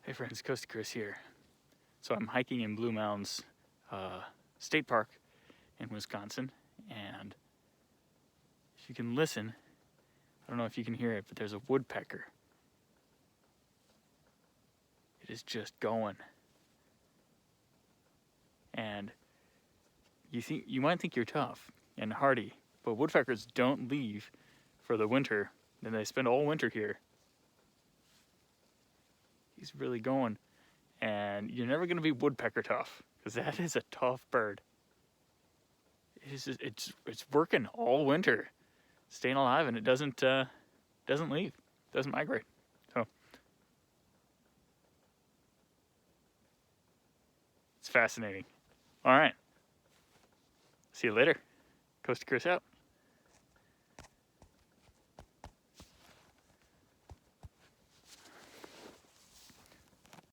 Hey friends, Coast Chris here. So I'm hiking in Blue Mountains State Park in Wisconsin, and if you can listen, I don't know if you can hear it, but there's a woodpecker. It is just going. And you might think you're tough and hardy, but woodpeckers don't leave for the winter, and they spend all winter here. He's really going. And you're never going to be woodpecker tough, because that is a tough bird. It's working all winter, staying alive, and it doesn't leave, doesn't migrate. So it's fascinating. All right, see you later. Coast to Chris out.